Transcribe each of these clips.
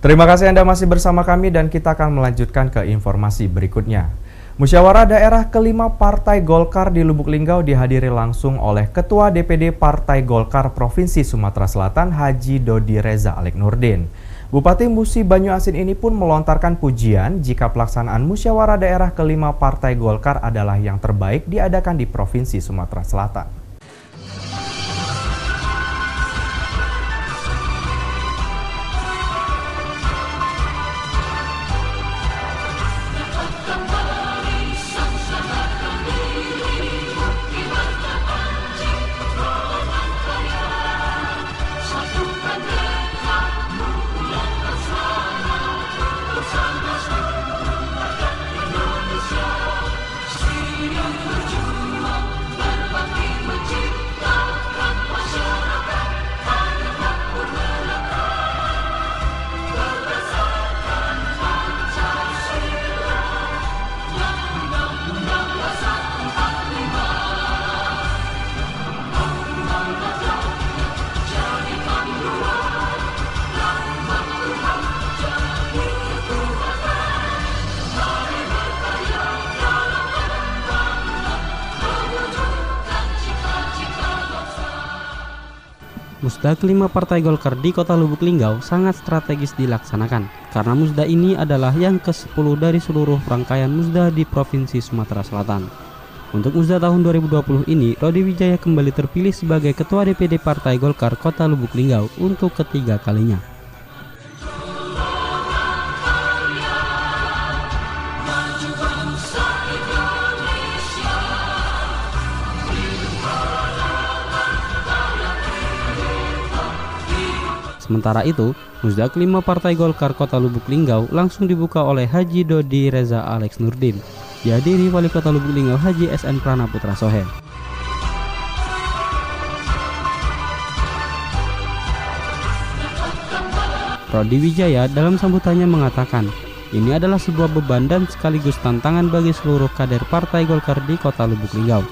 Terima kasih Anda masih bersama kami dan kita akan melanjutkan ke informasi berikutnya. Musyawarah daerah kelima Partai Golkar di Lubuk Linggau dihadiri langsung oleh Ketua DPD Partai Golkar Provinsi Sumatera Selatan Haji Dodi Reza Alex Nurdin. Bupati Musi Banyu Asin ini pun melontarkan pujian jika pelaksanaan musyawarah daerah kelima Partai Golkar adalah yang terbaik diadakan di Provinsi Sumatera Selatan. Musda kelima Partai Golkar di Kota Lubuk Linggau sangat strategis dilaksanakan karena musda ini adalah yang ke-10 dari seluruh rangkaian musda di Provinsi Sumatera Selatan. Untuk musda tahun 2020 ini, Rodi Wijaya kembali terpilih sebagai Ketua DPD Partai Golkar Kota Lubuk Linggau untuk ketiga kalinya. Sementara itu, musda kelima Partai Golkar Kota Lubuk Linggau langsung dibuka oleh Haji Dodi Reza Alex Nurdin, dihadiri Wali Kota Lubuk Linggau Haji SN Pranaputra Sohen. Rodi Wijaya dalam sambutannya mengatakan, ini adalah sebuah beban dan sekaligus tantangan bagi seluruh kader Partai Golkar di Kota Lubuk Linggau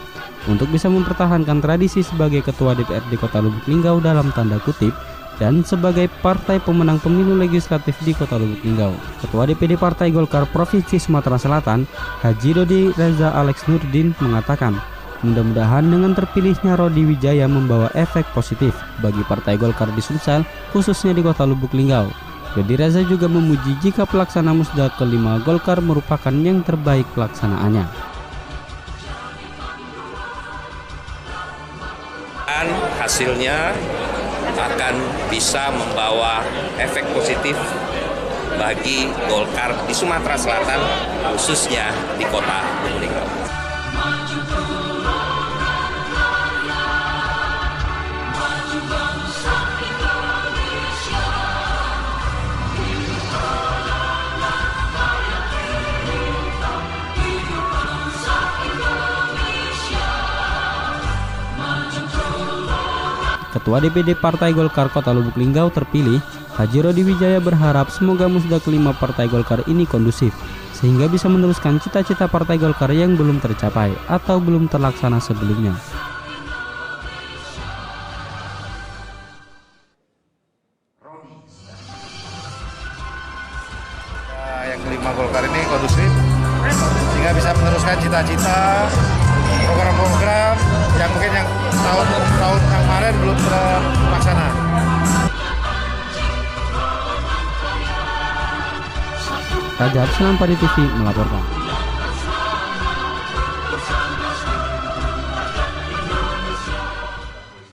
untuk bisa mempertahankan tradisi sebagai Ketua DPRD Kota Lubuk Linggau dalam tanda kutip dan sebagai partai pemenang pemilu legislatif di Kota Lubuk Linggau. Ketua DPD Partai Golkar Provinsi Sumatera Selatan, Haji Dodi Reza Alex Nurdin mengatakan, mudah-mudahan dengan terpilihnya Rodi Wijaya membawa efek positif bagi Partai Golkar di Sumsel, khususnya di Kota Lubuk Linggau. Dodi Reza juga memuji jika pelaksana musda kelima Golkar merupakan yang terbaik pelaksanaannya. Hasilnya akan bisa membawa efek positif bagi Golkar di Sumatera Selatan, khususnya di Kota Lubuk Linggau. Ketua DPD Partai Golkar Kota Lubuk Linggau terpilih, Haji Rodi Wijaya berharap semoga musda kelima Partai Golkar ini kondusif, sehingga bisa meneruskan cita-cita Partai Golkar yang belum tercapai atau belum terlaksana sebelumnya. Yang kelima Golkar ini kondusif, sehingga bisa meneruskan cita-cita, program-program yang mungkin yang tahun yang kemarin belum terlaksana. Rajab Selampadi TV melaporkan.